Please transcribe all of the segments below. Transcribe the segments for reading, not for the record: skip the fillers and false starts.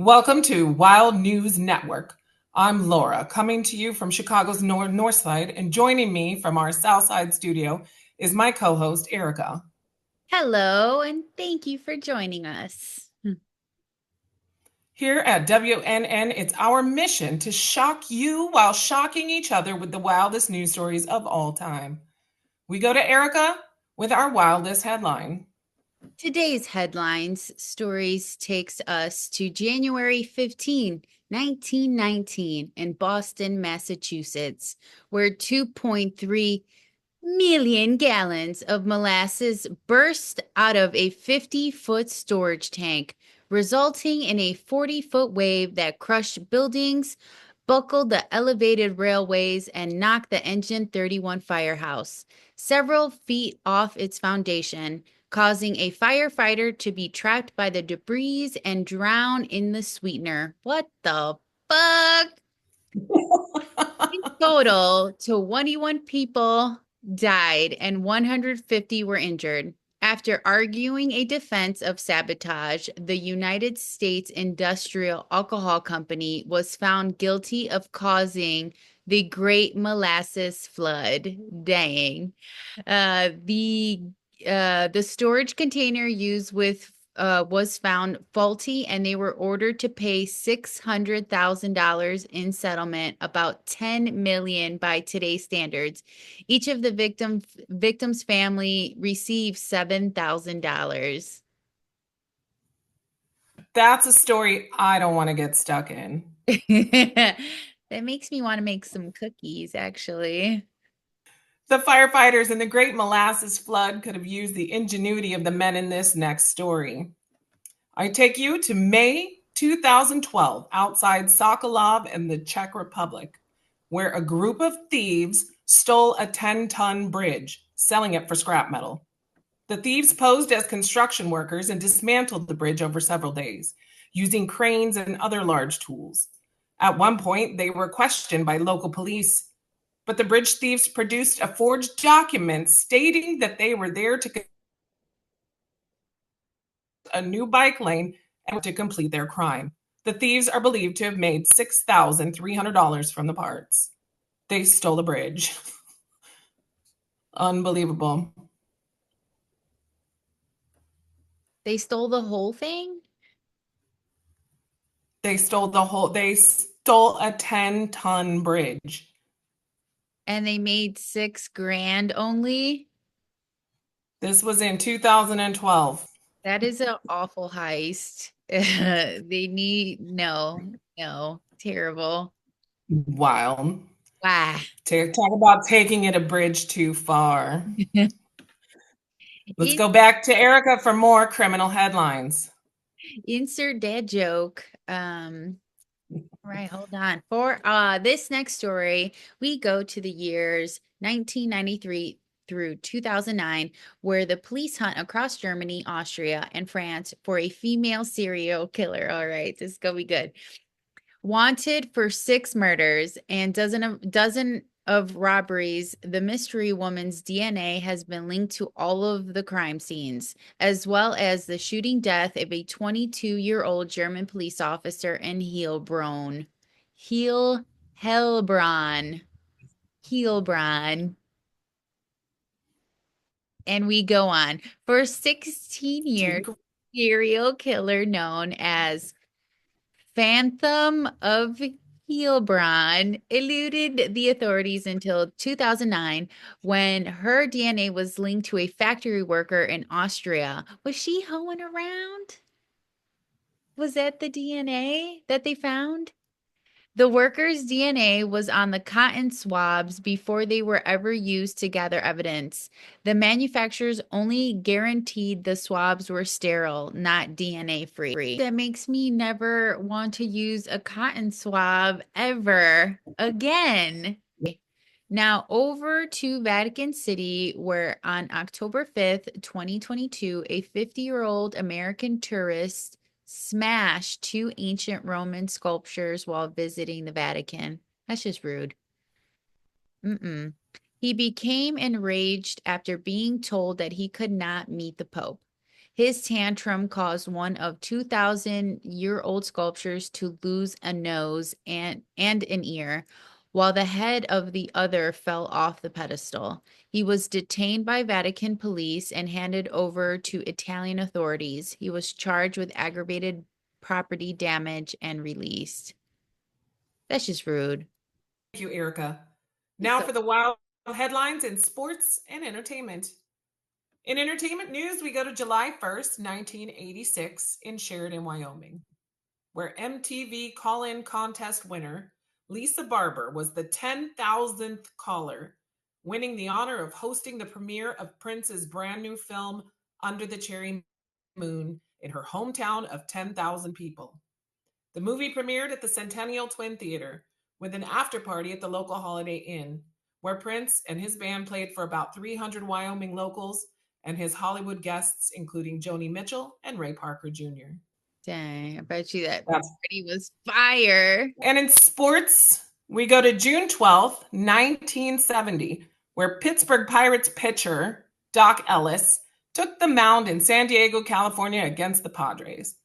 Welcome to Wild News Network. I'm Laura, coming to you from Chicago's North Side, and joining me from our South Side studio is my co-host, Erica. Hello, and thank you for joining us. Here at WNN, it's our mission to shock you while shocking each other with the wildest news stories of all time. We go to Erica with our wildest headline. Today's headlines stories takes us to January 15, 1919 in Boston, Massachusetts, where 2.3 million gallons of molasses burst out of a 50-foot storage tank, resulting in a 40-foot wave that crushed buildings, buckled the elevated railways, and knocked the Engine 31 firehouse several feet off its foundation, causing a firefighter to be trapped by the debris and drown in the sweetener. What the fuck? In total, 21 people died and 150 were injured. After arguing a defense of sabotage, the United States Industrial Alcohol Company was found guilty of causing the Great Molasses Flood. Dang. The storage container used with was found faulty, and they were ordered to pay $600,000 in settlement, about 10 million by today's standards. Each of the victim's family received $7,000. That's a story I don't want to get stuck in. That makes me want to make some cookies, actually. The firefighters in the Great Molasses Flood could have used the ingenuity of the men in this next story. I take you to May 2012 outside Sokolov in the Czech Republic, where a group of thieves stole a 10-ton bridge, selling it for scrap metal. The thieves posed as construction workers and dismantled the bridge over several days, using cranes and other large tools. At one point, they were questioned by local police, but the bridge thieves produced a forged document stating that they were there to a new bike lane and to complete their crime. The thieves are believed to have made $6,300 from the parts. They stole the bridge. Unbelievable. They stole the whole thing They stole a 10-ton bridge. and they made 6 grand only. This was in 2012. That is an awful heist. They need no, terrible. Wow. Wow. Talk about taking it a bridge too far. Let's In- go back to Erica for more criminal headlines. Insert dad joke. Right, hold on. For this next story, we go to the years 1993 through 2009, where the police hunt across Germany, Austria, and France for a female serial killer. All right, this is gonna be good. Wanted for 6 murders and dozen of robberies, the mystery woman's DNA has been linked to all of the crime scenes, as well as the shooting death of a 22-year-old German police officer in Heilbronn. Heil Heilbronn. Heilbronn. And we go on. For 16 years, serial killer known as Phantom of Heilbronn eluded the authorities until 2009 when her DNA was linked to a factory worker in Austria. Was she hoeing around? Was that the DNA that they found? The worker's DNA was on the cotton swabs before they were ever used to gather evidence. The manufacturers only guaranteed the swabs were sterile, not DNA free. That makes me never want to use a cotton swab ever again. Now, over to Vatican City, where on October 5th, 2022, a 50-year-old American tourist smashed 2 ancient Roman sculptures while visiting the Vatican. That's just rude. Mm-mm. He became enraged after being told that he could not meet the Pope. His tantrum caused one of 2,000-year-old sculptures to lose a nose and an ear, while the head of the other fell off the pedestal. He was detained by Vatican police and handed over to Italian authorities. He was charged with aggravated property damage and released. That's just rude. Thank you, Erica. He's Now so for the wild headlines in sports and entertainment. In entertainment news, we go to July 1st, 1986, in Sheridan, Wyoming, where MTV Call In Contest winner Lisa Barber was the 10,000th caller, winning the honor of hosting the premiere of Prince's brand new film, Under the Cherry Moon, in her hometown of 10,000 people. The movie premiered at the Centennial Twin Theater with an after party at the local Holiday Inn, where Prince and his band played for about 300 Wyoming locals and his Hollywood guests, including Joni Mitchell and Ray Parker Jr. dang. I bet you that That's party was fire. And in sports, we go to June 12th, 1970, where Pittsburgh Pirates pitcher Doc Ellis took the mound in San Diego, California against the Padres.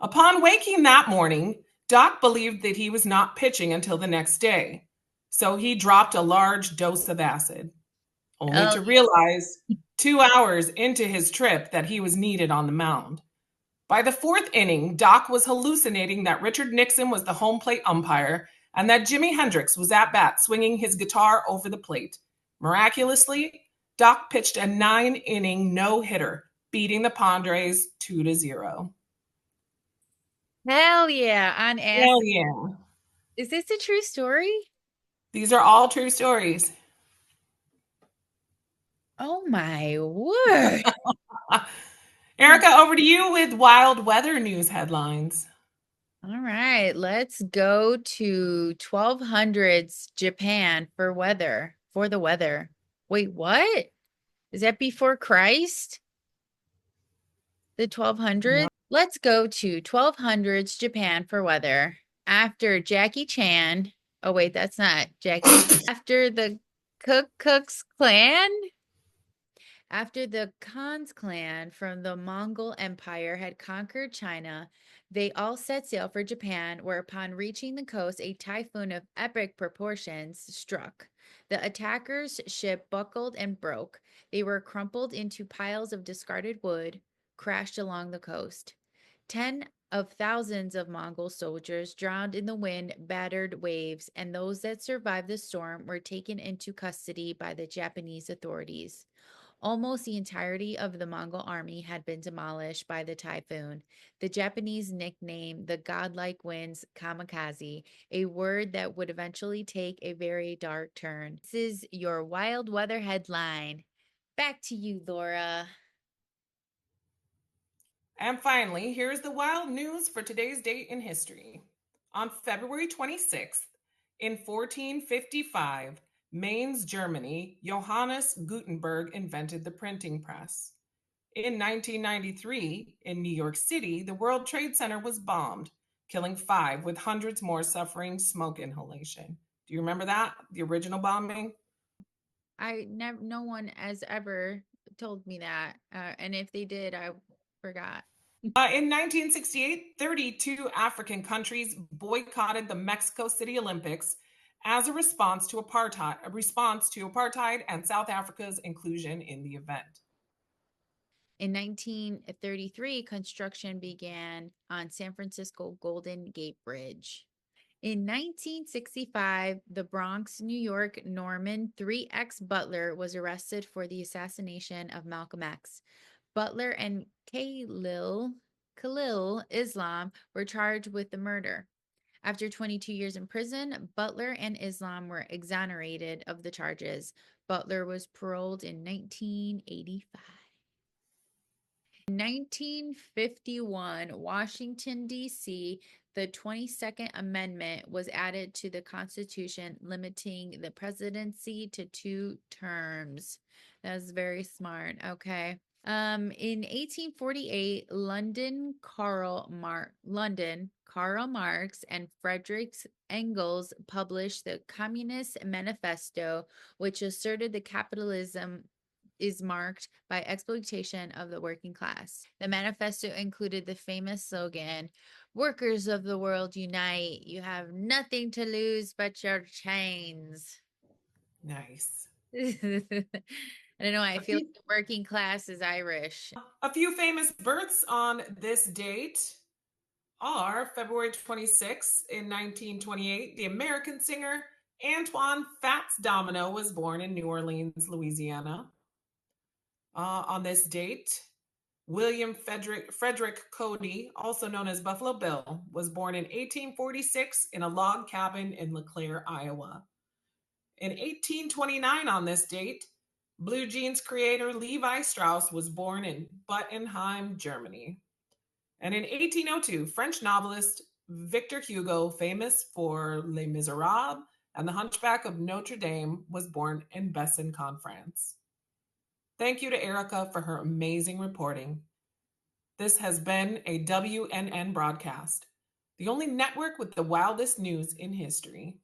Upon waking that morning, Doc believed that he was not pitching until the next day, so he dropped a large dose of acid, only Oh, to realize 2 hours into his trip that he was needed on the mound. By the fourth inning, Doc was hallucinating that Richard Nixon was the home plate umpire and that Jimi Hendrix was at bat swinging his guitar over the plate. Miraculously, Doc pitched a 9-inning no-hitter, beating the Padres 2-0. hell yeah, on acid. Hell yeah. Is this a true story? These are all true stories. Oh my word. Erica, over to you with wild weather news headlines. All right, let's go to 1200s Japan for the weather. Wait, what? Is that before Christ? The 1200s? Let's go to 1200s Japan for weather. After Jackie Chan. Oh, wait, that's not Jackie. After the Kuk's clan? After the Khan's clan from the Mongol Empire had conquered China, they all set sail for Japan, where upon reaching the coast, a typhoon of epic proportions struck. The attackers' ship buckled and broke. They were crumpled into piles of discarded wood, crashed along the coast. 10 of thousands of Mongol soldiers drowned in the wind battered waves, and those that survived the storm were taken into custody by the Japanese authorities. Almost the entirety of the Mongol army had been demolished by the typhoon. The Japanese nicknamed the godlike winds kamikaze, a word that would eventually take a very dark turn. This is your wild weather headline. Back to you, Laura. And finally, here's the wild news for today's date in history. On February 26th, in 1455, Mainz, Germany, Johannes Gutenberg invented the printing press. In 1993, in New York City, the World Trade Center was bombed, killing 5 with hundreds more suffering smoke inhalation. Do you remember that? The original bombing? No one has ever told me that. And if they did, I forgot. In 1968, 32 African countries boycotted the Mexico City Olympics as a response to apartheid and South Africa's inclusion in the event. In 1933, construction began on San Francisco Golden Gate Bridge. In 1965, the Bronx, New York Norman 3X Butler was arrested for the assassination of Malcolm X. Butler and Khalil Islam were charged with the murder. After 22 years in prison, Butler and Islam were exonerated of the charges. Butler was paroled in 1985. In 1951, Washington, D.C., the 22nd Amendment was added to the Constitution, limiting the presidency to 2 terms. That's very smart. Okay. In 1848, Karl Marx and Friedrich Engels published the Communist Manifesto, which asserted the capitalism is marked by exploitation of the working class. The manifesto included the famous slogan, "Workers of the world unite. You have nothing to lose but your chains." Nice. I don't know. I feel like the working class is Irish. A few famous births on this date are February 26th in 1928, the American singer Antoine Fats Domino was born in New Orleans, Louisiana. On this date, William Frederick Cody, also known as Buffalo Bill, was born in 1846 in a log cabin in LeClaire, Iowa. In 1829, on this date, Blue Jeans creator Levi Strauss was born in Buttenheim, Germany. And in 1802, French novelist Victor Hugo, famous for Les Miserables and The Hunchback of Notre Dame, was born in Besançon, France. Thank you to Erica for her amazing reporting. This has been a WNN broadcast, the only network with the wildest news in history.